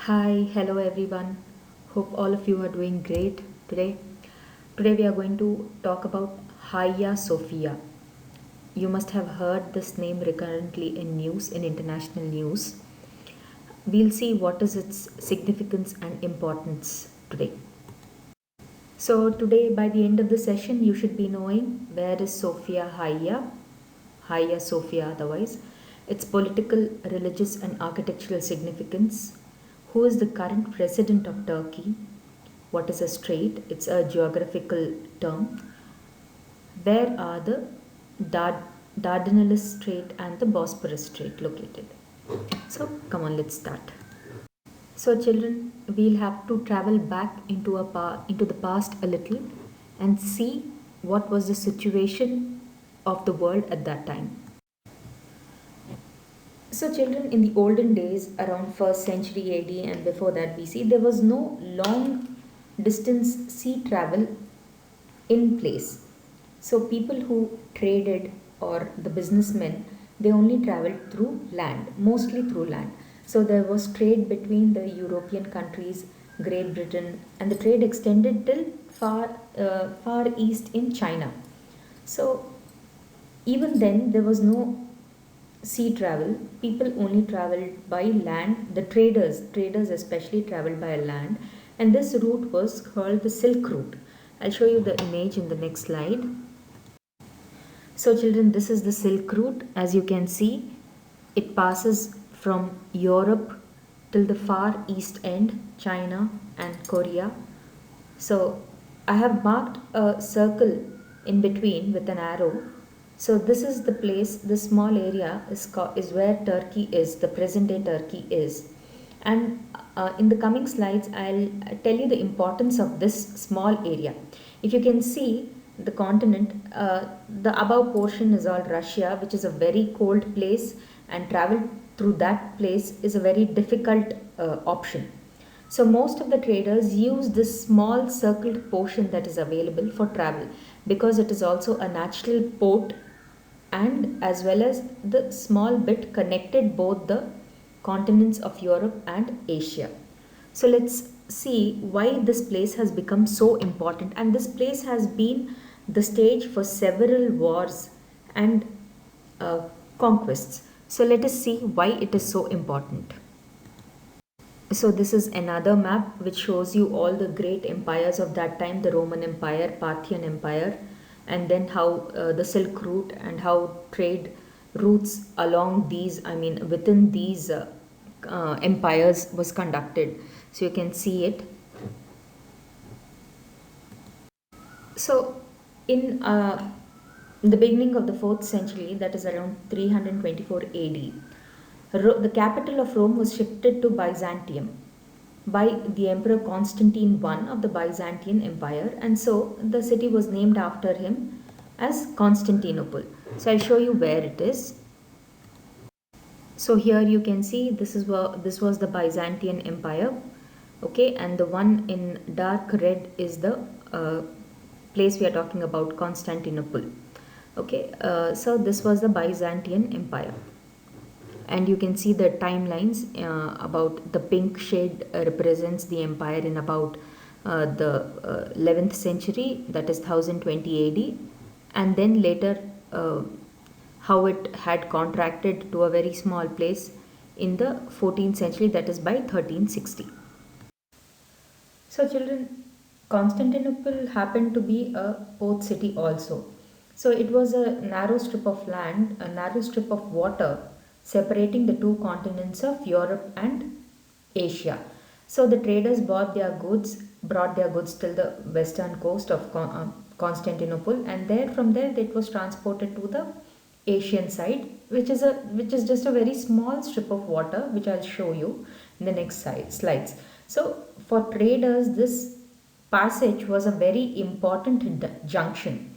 Hi, hello everyone. Hope all of you are doing great today. Today we are going to talk about Hagia Sophia. You must have heard this name recurrently in news, in international news. We'll see what is its significance and importance today. So today by the end of the session you should be knowing where is Sophia Hagia, Hagia Sophia otherwise, its political, religious and architectural significance, who is the current president of Turkey, what is a strait, it's a geographical term, where are the Dardanelles Strait and the Bosporus Strait located. So come on, let's start. So children, we'll have to travel back into the past a little and see what was the situation of the world at that time. So children, in the olden days, around 1st century AD and before that BC, there was no long distance sea travel in place. So people who traded or the businessmen, they only traveled through land, mostly through land. So there was trade between the European countries, Great Britain, and the trade extended till far east in China. So even then there was no sea travel. People only traveled by land. The traders especially traveled by land, and this route was called the Silk Route. I'll show you the image in the next slide. So children, this is the Silk Route. As you can see, it passes from Europe till the far east end, China and Korea. So I have marked a circle in between with an arrow. So this is the place, this small area is where Turkey is, the present day Turkey is. And in the coming slides, I'll tell you the importance of this small area. If you can see the continent, the above portion is all Russia, which is a very cold place, and travel through that place is a very difficult option. So most of the traders use this small circled portion that is available for travel because it is also a natural port, and as well as the small bit connected both the continents of Europe and Asia. So let's see why this place has become so important, and this place has been the stage for several wars and uh, conquests. So let us see why it is so important. So this is another map which shows you all the great empires of that time, the Roman Empire, Parthian Empire, and then how the Silk Route and how trade routes along these, I mean within these empires was conducted. So you can see it. So in the beginning of the 4th century, that is around 324 AD, the capital of Rome was shifted to Byzantium by the Emperor Constantine I of the Byzantine Empire, and so the city was named after him as Constantinople. So I'll show you where it is. So here you can see this was the Byzantine Empire, okay, and the one in dark red is the place we are talking about, Constantinople. Okay, so this was the Byzantine Empire, and you can see the timelines. About the pink shade represents the empire in about the 11th century, that is 1020 AD, and then later how it had contracted to a very small place in the 14th century, that is by 1360. So children, Constantinople happened to be a port city also. So it was a narrow strip of land, a narrow strip of water separating the two continents of Europe and Asia. So the traders brought their goods till the western coast of Constantinople, and there from there it was transported to the Asian side, which is just a very small strip of water, which I'll show you in the next slides. So for traders, this passage was a very important junction.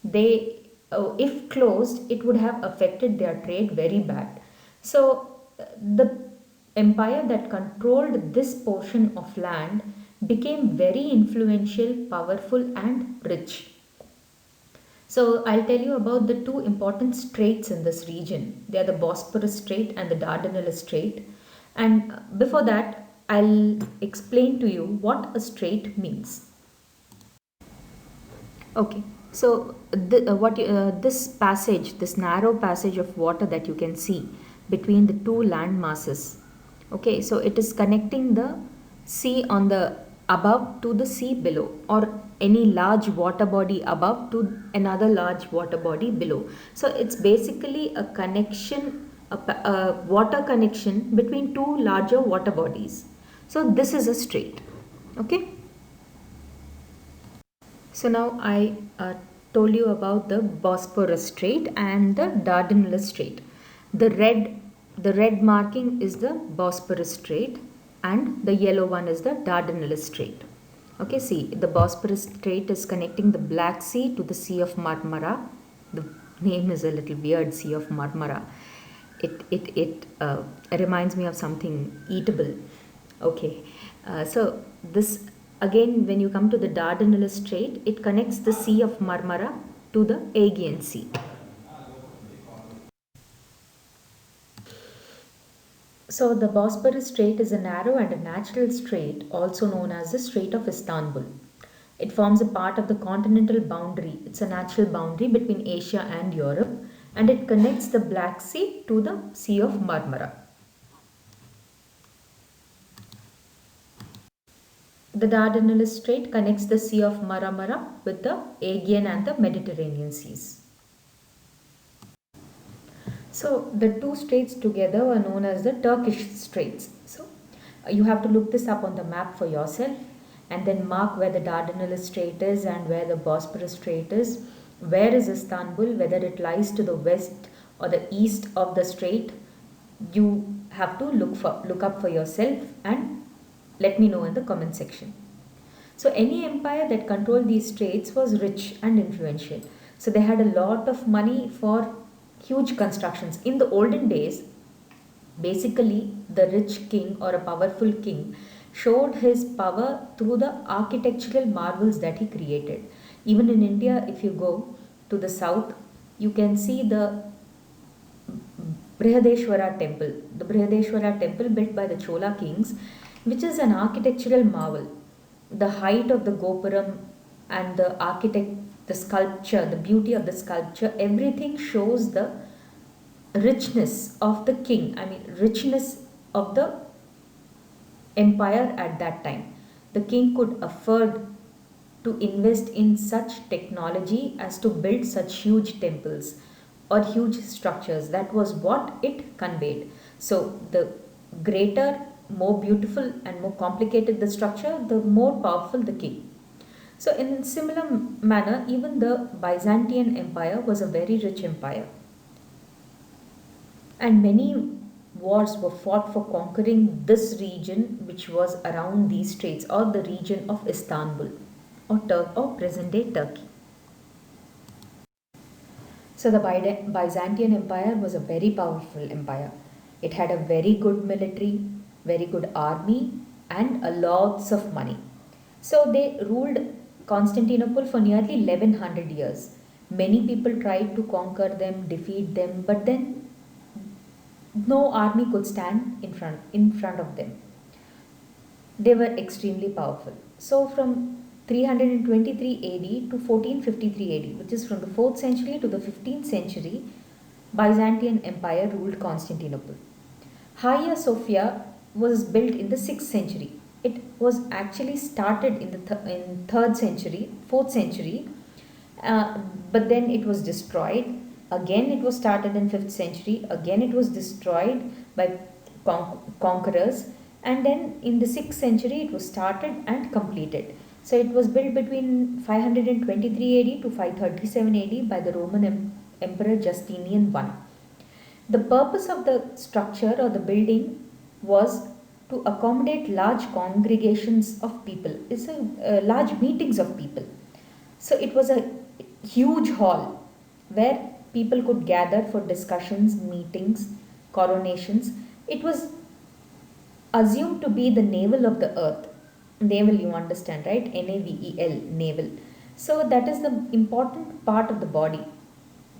They, if closed, it would have affected their trade very bad. So the empire that controlled this portion of land became very influential, powerful, and rich. So I'll tell you about the two important straits in this region. They are the Bosporus Strait and the Dardanelles Strait. And before that, I'll explain to you what a strait means. Okay, so this passage, this narrow passage of water that you can see between the two land masses. Okay, so it is connecting the sea on the above to the sea below, or any large water body above to another large water body below. So it's basically a connection, a water connection between two larger water bodies. So this is a strait. Okay. So now I told you about the Bosporus Strait and the Dardanelles Strait. The red marking is the Bosporus Strait, and the yellow one is the Dardanelles Strait. Okay, see, the Bosporus Strait is connecting the Black Sea to the Sea of Marmara. The name is a little weird, Sea of Marmara. It reminds me of something eatable. Okay, so this again, when you come to the Dardanelles Strait, it connects the Sea of Marmara to the Aegean Sea. So the Bosporus Strait is a narrow and a natural strait, also known as the Strait of Istanbul. It forms a part of the continental boundary. It's a natural boundary between Asia and Europe, and it connects the Black Sea to the Sea of Marmara. The Dardanelles Strait connects the Sea of Marmara with the Aegean and the Mediterranean seas. So the two straits together are known as the Turkish Straits. So you have to look this up on the map for yourself and then mark where the Dardanelles Strait is and where the Bosporus Strait is. Where is Istanbul, whether it lies to the west or the east of the strait. You have to look up for yourself and let me know in the comment section. So any empire that controlled these straits was rich and influential. So they had a lot of money for huge constructions. In the olden days, basically the rich king or a powerful king showed his power through the architectural marvels that he created. Even in India, if you go to the south, you can see the Brihadeshwara temple. The Brihadeshwara temple built by the Chola kings, which is an architectural marvel. The height of the Gopuram and the sculpture, the beauty of the sculpture, everything shows the richness of the king. I mean, richness of the empire at that time. The king could afford to invest in such technology as to build such huge temples or huge structures. That was what it conveyed. So, the greater, more beautiful, and more complicated the structure, the more powerful the king. So, in similar manner, even the Byzantine Empire was a very rich empire, and many wars were fought for conquering this region, which was around these straits, or the region of Istanbul, or present day Turkey. So, the Byzantine Empire was a very powerful empire. It had a very good military, very good army, and a lots of money. So, they ruled Constantinople for nearly 1100 years. Many people tried to conquer them, defeat them, but then no army could stand in front of them. They were extremely powerful. So from 323 AD to 1453 AD, which is from the 4th century to the 15th century, Byzantine Empire ruled Constantinople. Hagia Sophia was built in the 6th century. It was actually started in the in 3rd century, 4th century, but then it was destroyed. Again, it was started in 5th century. Again, it was destroyed by conquerors, and then in the 6th century it was started and completed. So it was built between 523 AD to 537 AD by the Roman Emperor Justinian I. The purpose of the structure or the building was to accommodate large congregations of people. It's a large meetings of people. So it was a huge hall where people could gather for discussions, meetings, coronations. It was assumed to be the navel of the earth. Navel, you understand, right? Navel, navel. So that is the important part of the body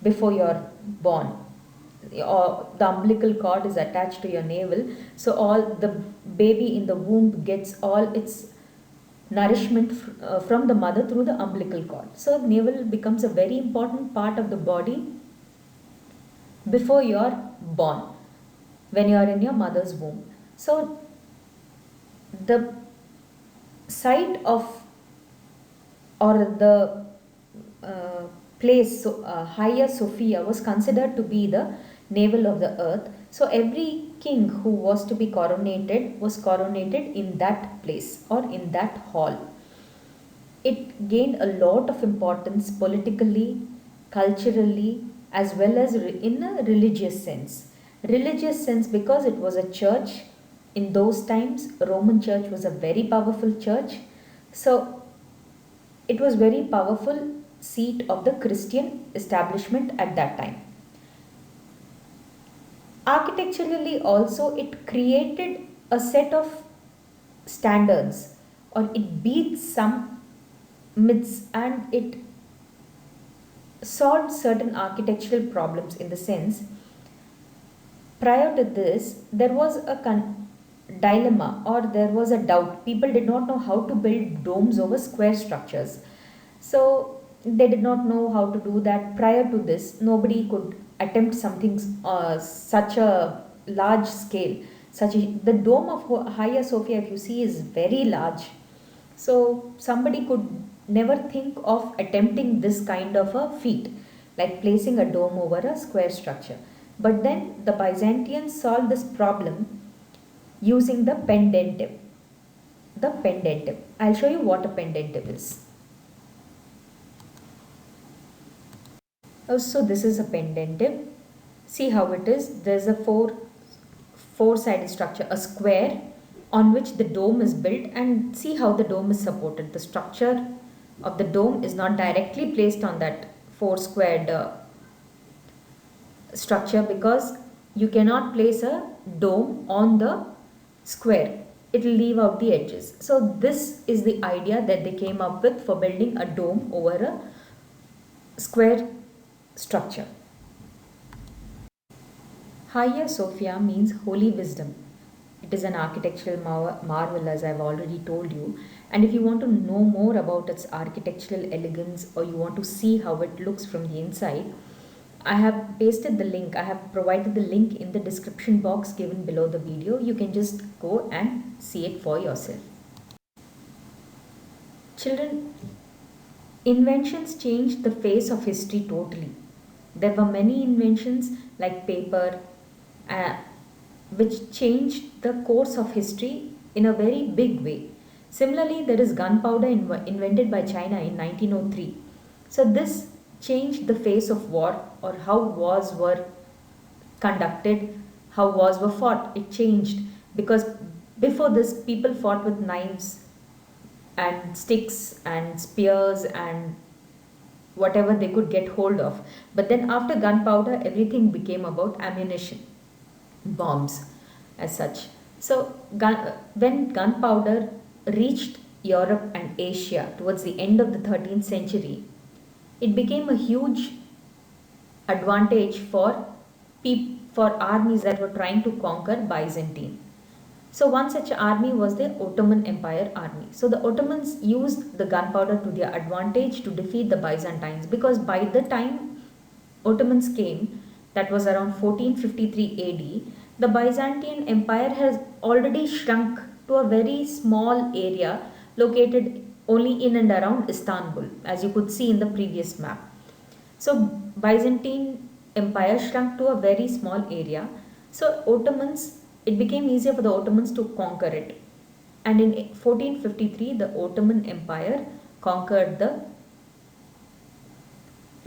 before you're born. or the umbilical cord is attached to your navel, so all the baby in the womb gets all its nourishment from the mother through the umbilical cord. So navel becomes a very important part of the body before you're born, when you're in your mother's womb. So the site of, or the uh, place, so Hagia Sophia was considered to be the navel of the earth. So every king who was to be coronated was coronated in that place or in that hall. It gained a lot of importance politically, culturally, as well as in a religious sense. Religious sense because it was a church. In those times, Roman Church was a very powerful church. So it was very powerful seat of the Christian establishment at that time. Architecturally also it created a set of standards, or it beats some myths, and it solved certain architectural problems. In the sense, prior to this there was a dilemma, or there was a doubt. People did not know how to build domes over square structures, so they did not know how to do that. Prior to this, nobody could attempt something such a large scale. The dome of Hagia Sophia, if you see, is very large. So somebody could never think of attempting this kind of a feat, like placing a dome over a square structure. But then the Byzantines solved this problem using the pendentive. The pendentive. I'll show you what a pendentive is. So this is a pendentive. See how it is. There's a four-sided structure, a square on which the dome is built, and see how the dome is supported. The structure of the dome is not directly placed on that four squared structure, because you cannot place a dome on the square. It will leave out the edges. So this is the idea that they came up with for building a dome over a square structure. Hagia Sophia means holy wisdom. It is an architectural marvel, as I've already told you. And if you want to know more about its architectural elegance, or you want to see how it looks from the inside, I have pasted the link. I have provided the link in the description box given below the video. You can just go and see it for yourself. Children, inventions changed the face of history totally. There were many inventions like paper, uh, which changed the course of history in a very big way. Similarly, there is gunpowder invented by China in 1903. So this changed the face of war, or how wars were conducted, how wars were fought. It changed because before this, people fought with knives and sticks and spears and whatever they could get hold of. But then after gunpowder, everything became about ammunition, bombs as such. So when gunpowder reached Europe and Asia towards the end of the 13th century, it became a huge advantage for armies that were trying to conquer Byzantine. So one such army was the Ottoman Empire army. So the Ottomans used the gunpowder to their advantage to defeat the Byzantines, because by the time Ottomans came, that was around 1453 AD, the Byzantine Empire has already shrunk to a very small area located only in and around Istanbul, as you could see in the previous map. So Byzantine Empire shrunk to a very small area. So it became easier for the Ottomans to conquer it. And in 1453, the Ottoman Empire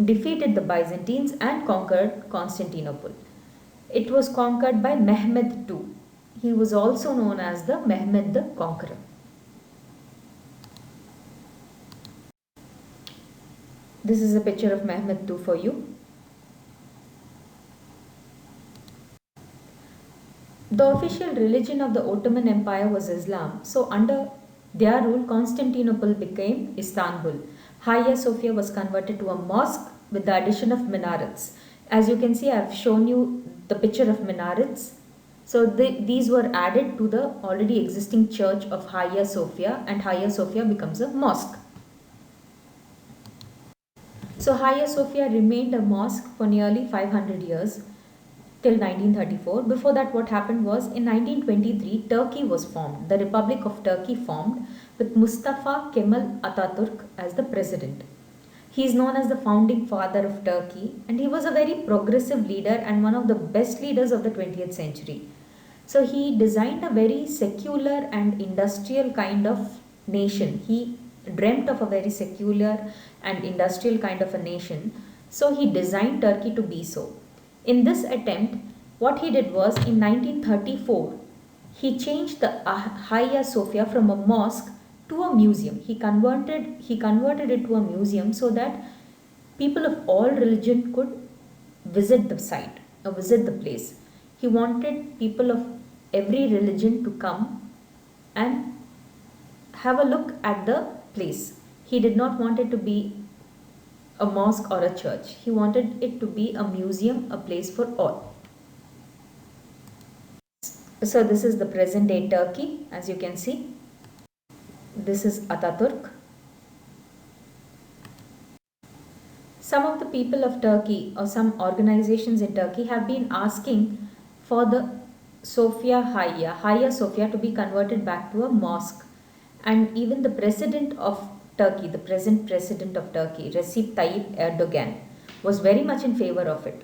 defeated the Byzantines and conquered Constantinople. It was conquered by Mehmed II. He was also known as the Mehmed the Conqueror. This is a picture of Mehmed II for you. The official religion of the Ottoman Empire was Islam, so under their rule, Constantinople became Istanbul. Hagia Sophia was converted to a mosque with the addition of minarets. As you can see, I've shown you the picture of minarets. So these were added to the already existing church of Hagia Sophia, and Hagia Sophia becomes a mosque. So Hagia Sophia remained a mosque for nearly 500 years till 1934. Before that, what happened was in 1923, Turkey was formed. The Republic of Turkey formed with Mustafa Kemal Ataturk as the president. He is known as the founding father of Turkey, and he was a very progressive leader and one of the best leaders of the 20th century. So he designed a very secular and industrial kind of nation. He dreamt of a very secular and industrial kind of a nation. So he designed Turkey to be so. In this attempt, what he did was in 1934, he changed the Hagia Sophia from a mosque to a museum. He converted it to a museum so that people of all religion could visit the site or visit the place. He wanted people of every religion to come and have a look at the place. He did not want it to be a mosque or a church. He wanted it to be a museum, a place for all. So this is the present day Turkey, as you can see. This is Ataturk. Some of the people of Turkey or some organizations in Turkey have been asking for the Hagia Sophia to be converted back to a mosque. And even the president of Turkey, the present president of Turkey, Recep Tayyip Erdogan, was very much in favor of it.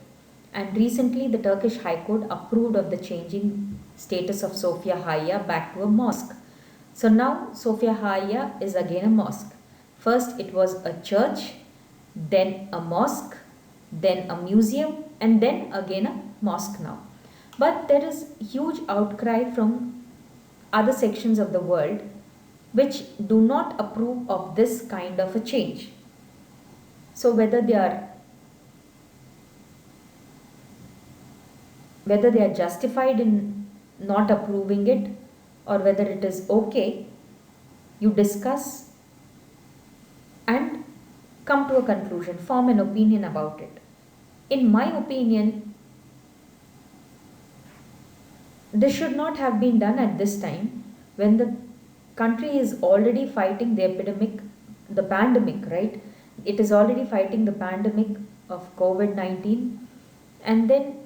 And recently, the Turkish High Court approved of the changing status of Sofia Hagia back to a mosque. So now Sofia Hagia is again a mosque. First, it was a church, then a mosque, then a museum, and then again a mosque now. But there is huge outcry from other sections of the world which do not approve of this kind of a change. So whether they are justified in not approving it or whether it is okay, you discuss and come to a conclusion, form an opinion about it. In my opinion, this should not have been done at this time when the country is already fighting the pandemic, right? It is already fighting the pandemic of COVID 19, and then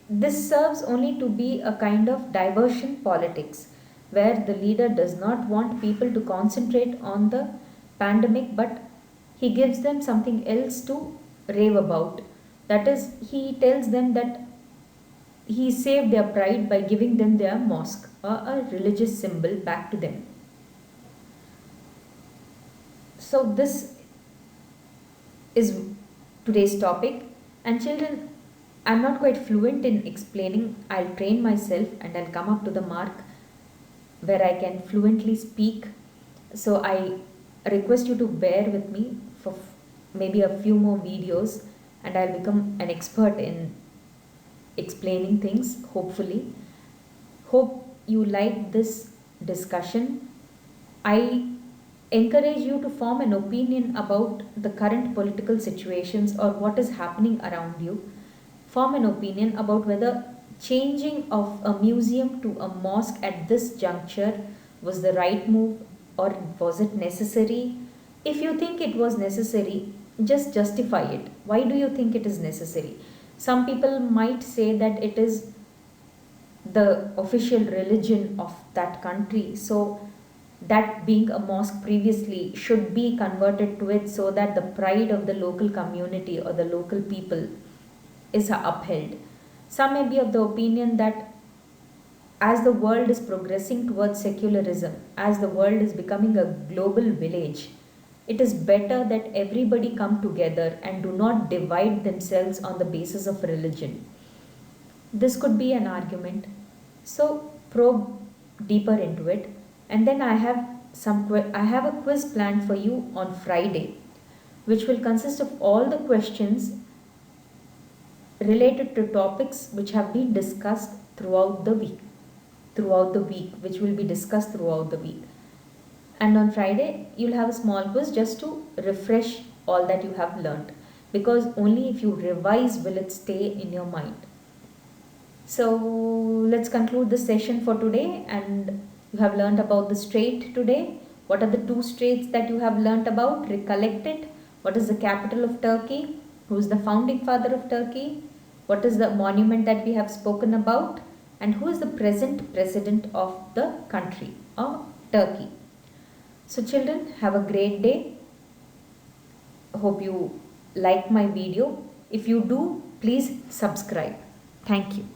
this serves only to be a kind of diversion politics where the leader does not want people to concentrate on the pandemic, but he gives them something else to rave about. That is, he tells them that he saved their pride by giving them their mosque or a religious symbol back to them. So, this is today's topic. And children, I'm not quite fluent in explaining. I'll train myself and I'll come up to the mark where I can fluently speak. So, I request you to bear with me for maybe a few more videos and I'll become an expert in explaining things, hopefully. Hope you like this discussion. I encourage you to form an opinion about the current political situations or what is happening around you. Form an opinion about whether changing of a museum to a mosque at this juncture was the right move or was it necessary. If you think it was necessary, just justify it. Why do you think it is necessary? Some people might say that it is the official religion of that country, so that being a mosque previously should be converted to it so that the pride of the local community or the local people is upheld. Some may be of the opinion that as the world is progressing towards secularism, as the world is becoming a global village, it is better that everybody come together and do not divide themselves on the basis of religion. This could be an argument. So probe deeper into it, and then I have a quiz planned for you on Friday, which will consist of all the questions related to topics which have been discussed throughout the week, which will be discussed throughout the week. And on Friday, you'll have a small quiz just to refresh all that you have learned. because only if you revise will it stay in your mind. So let's conclude this session for today. And you have learnt about the strait today. What are the two straits that you have learnt about? Recollect it. What is the capital of Turkey? Who is the founding father of Turkey? What is the monument that we have spoken about? And who is the present president of the country of Turkey? So children, have a great day. Hope you like my video. If you do, please subscribe. Thank you.